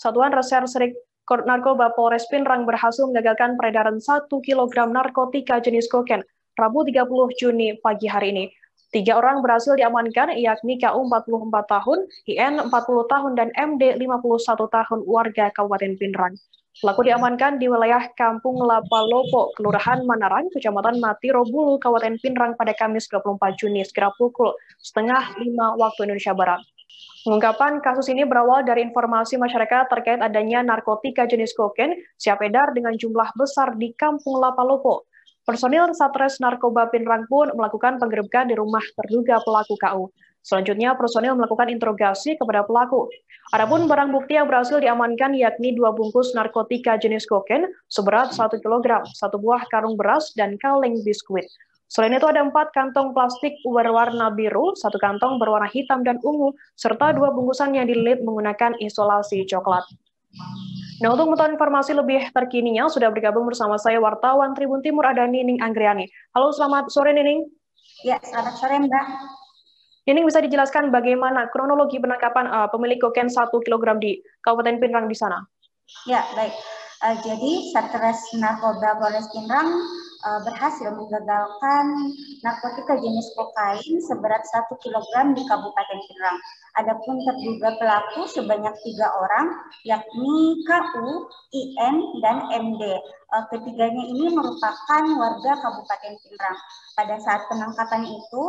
Satuan Reserse Narkoba Polres Pinrang berhasil mengagalkan peredaran 1 kg narkotika jenis kokain Rabu 30 Juni pagi hari ini. 3 orang berhasil diamankan, yakni KU 44 tahun, IN 40 tahun, dan MD 51 tahun warga Kabupaten Pinrang. Pelaku diamankan di wilayah Kampung Lapalopo, Kelurahan Manarang, Kecamatan Matirobulu, Kabupaten Pinrang pada Kamis 24 Juni sekira pukul 4:30 waktu Indonesia Barat. Pengungkapan kasus ini berawal dari informasi masyarakat terkait adanya narkotika jenis kokain siap edar dengan jumlah besar di Kampung Lapalopo. Personil Satres Narkoba Pinrang pun melakukan penggerebekan di rumah terduga pelaku KU. Selanjutnya, personil melakukan interogasi kepada pelaku. Adapun barang bukti yang berhasil diamankan yakni 2 bungkus narkotika jenis kokain seberat 1 kg, 1 buah karung beras, dan kaleng biskuit. Selain itu ada 4 kantong plastik berwarna biru, 1 kantong berwarna hitam dan ungu, serta 2 bungkusan yang dililit menggunakan isolasi coklat. Nah, untuk mengetahui informasi lebih terkininya, sudah bergabung bersama saya wartawan Tribun Timur ada Nining Anggriani. Halo, selamat sore Nining. Ya, selamat sore Mbak. Nining, bisa dijelaskan bagaimana kronologi penangkapan pemilik kokain 1 kg di Kabupaten Pinrang di sana? Ya, baik. Jadi Satres Narkoba Polres Pinrang berhasil menggagalkan narkotika jenis kokain seberat 1 kg di Kabupaten Pinrang. Adapun terduga pelaku sebanyak 3 orang, yakni KU, IN, dan MD. Ketiganya ini merupakan warga Kabupaten Pinrang. Pada saat penangkapan itu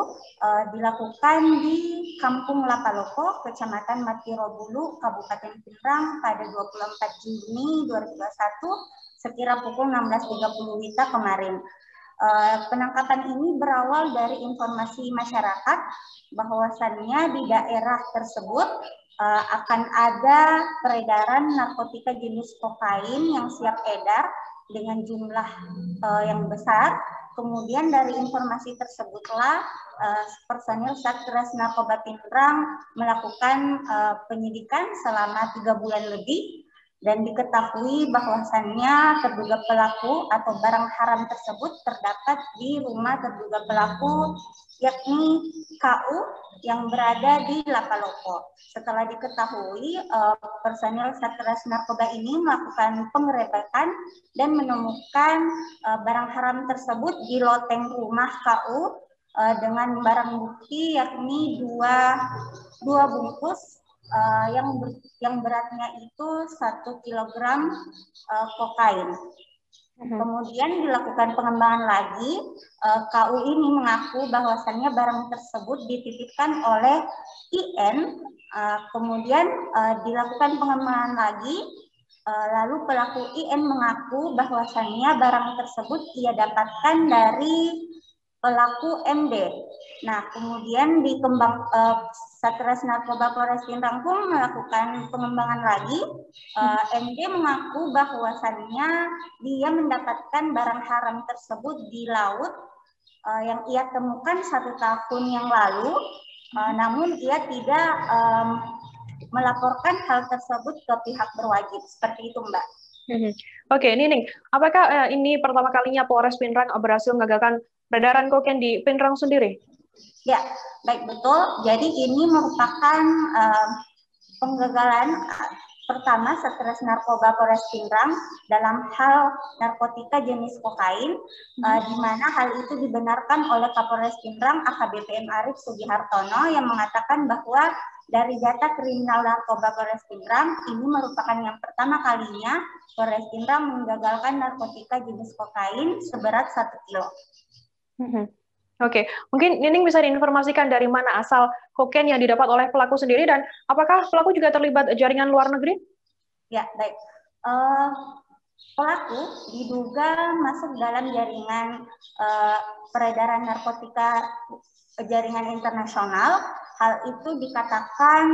dilakukan di Kampung Lapalopo, Kecamatan Matirobulu, Kabupaten Pinrang pada 24 Juni 2021 sekira pukul 16.30 WITA kemarin. Penangkapan ini berawal dari informasi masyarakat bahwasannya di daerah tersebut akan ada peredaran narkotika jenis kokain yang siap edar dengan jumlah yang besar. Kemudian dari informasi tersebutlah personil Satres Narkoba Pinrang melakukan penyidikan selama 3 bulan lebih. Dan diketahui bahwasannya terduga pelaku atau barang haram tersebut terdapat di rumah terduga pelaku yakni KU yang berada di Lapalopo. Setelah diketahui, personil Satres Narkoba ini melakukan pengerebekan dan menemukan barang haram tersebut di loteng rumah KU dengan barang bukti yakni dua bungkus yang beratnya itu 1 kg kokain. Kemudian dilakukan pengembangan lagi, KU ini mengaku bahwasannya barang tersebut dititipkan oleh IN, kemudian dilakukan pengembangan lagi, lalu pelaku IN mengaku bahwasannya barang tersebut ia dapatkan dari pelaku MD. Nah, kemudian Satres Narkoba Polres Pinrang pun melakukan pengembangan lagi. MD mengaku bahwasannya dia mendapatkan barang haram tersebut di laut yang ia temukan 1 tahun yang lalu, namun ia tidak melaporkan hal tersebut ke pihak berwajib. Seperti itu, Mbak. Oke, Nining, apakah ini pertama kalinya Polres Pinrang berhasil mengagalkan peredaran kokain di Pinrang sendiri? Ya, baik, betul. Jadi ini merupakan penggagalan pertama Satres Narkoba Polres Pinrang dalam hal narkotika jenis kokain, di mana hal itu dibenarkan oleh Kapolres Pinrang AKBP M. Arif Sugihartono yang mengatakan bahwa dari data kriminal narkoba Polres Pinrang ini merupakan yang pertama kalinya Polres Pinrang menggagalkan narkotika jenis kokain seberat 1 kilo. Oke, mungkin Nining bisa diinformasikan dari mana asal kokain yang didapat oleh pelaku sendiri dan apakah pelaku juga terlibat jaringan luar negeri? Ya, baik. Pelaku diduga masuk dalam jaringan peredaran narkotika jaringan internasional. Hal itu dikatakan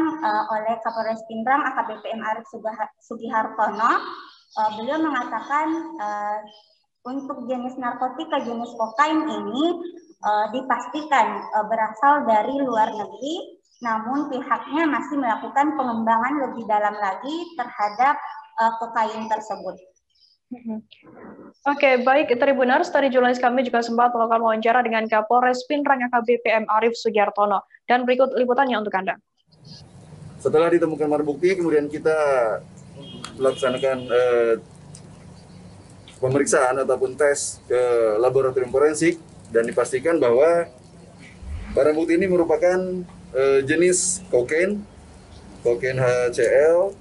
oleh Kapolres Pinrang AKBP M. Arif Sugihartono. Beliau mengatakan untuk jenis narkotika jenis kokain ini dipastikan berasal dari luar negeri, namun pihaknya masih melakukan pengembangan lebih dalam lagi terhadap kokain tersebut. Oke, baik Tribuners, tadi jurnalis kami juga sempat melakukan wawancara dengan Kapolres Pinrang AKBP M. Arif Sugihartono, dan berikut liputannya untuk Anda. Setelah ditemukan barang bukti, kemudian kita melaksanakan pemeriksaan ataupun tes ke laboratorium forensik dan dipastikan bahwa barang bukti ini merupakan jenis kokain HCl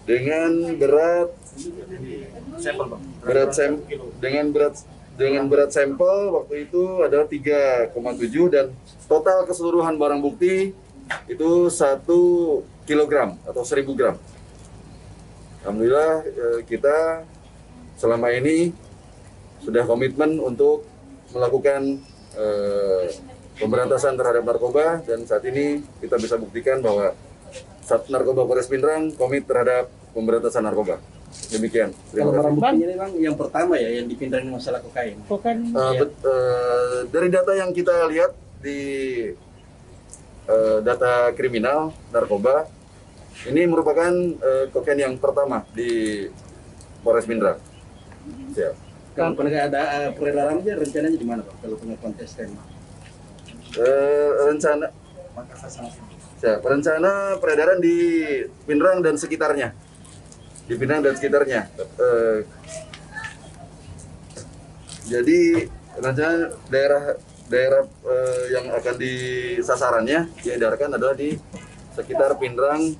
dengan berat sampel waktu itu adalah 3,7 dan total keseluruhan barang bukti itu 1 kilogram atau 1000 gram. Alhamdulillah kita selama ini sudah komitmen untuk melakukan pemberantasan terhadap narkoba dan saat ini kita bisa buktikan bahwa Sat Narkoba Polres Pindrang komit terhadap pemberantasan narkoba. Demikian. Kalau barang buktinya ini Bang, yang pertama ya yang di Pindrang ini masalah kokain. Dari data yang kita lihat di data kriminal narkoba, ini merupakan kokain yang pertama di Polres Pindrang. Siap. Kalau pernah ada peredarannya, rencananya di mana Pak? Kalau punya kontestan? Rencana peredaran di Pindrang dan sekitarnya. Jadi rencana daerah yang akan disasarannya diedarkan adalah di sekitar Pindrang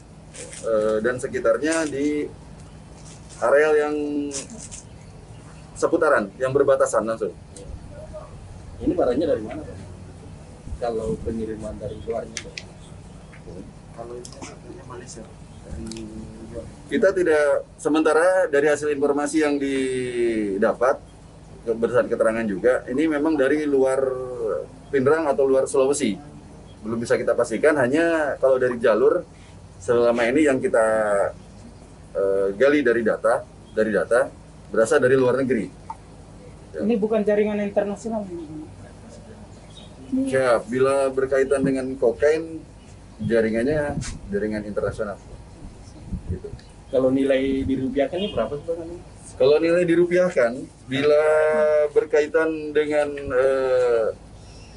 dan sekitarnya di areal yang seputaran, yang berbatasan langsung. Ini barangnya dari mana Pak? Kalau pengiriman dari luarnya Pak? Kalau ini Malaysia. Kita tidak, sementara dari hasil informasi yang didapat berdasarkan keterangan juga, ini memang dari luar Pindrang atau luar Sulawesi. Belum bisa kita pastikan, hanya kalau dari jalur selama ini yang kita gali dari data berasal dari luar negeri. Ya. Ini bukan jaringan internasional. Ya, bila berkaitan dengan kokain, jaringannya jaringan internasional. Gitu. Kalau nilai dirupiahkannya berapa sih Bang? Kalau nilai dirupiahkan, bila berkaitan dengan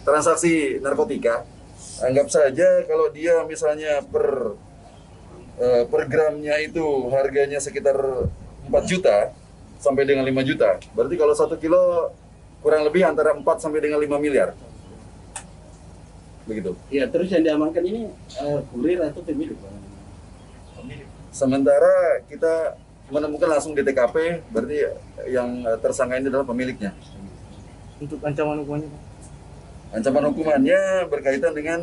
transaksi narkotika, anggap saja kalau dia misalnya per gramnya itu harganya sekitar 4 juta sampai dengan 5 juta. Berarti kalau 1 kilo kurang lebih antara 4 sampai dengan 5 miliar. Begitu. Iya, terus yang diamankan ini kurir atau pemilik Bang? Sementara kita menemukan langsung di TKP, berarti yang tersangka ini adalah pemiliknya. Untuk ancaman hukumannya Pak? Ancaman hukumannya berkaitan dengan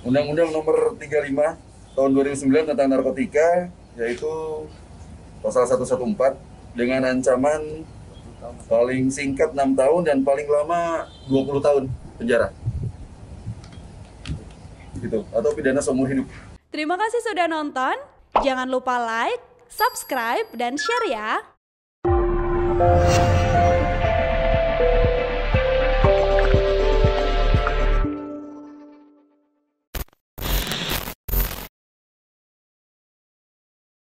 Undang-Undang Nomor 35 Tahun 2009 tentang narkotika, yaitu pasal 114 dengan ancaman paling singkat 6 tahun dan paling lama 20 tahun penjara. Gitu, atau pidana seumur hidup. Terima kasih sudah nonton. Jangan lupa like, subscribe, dan share ya.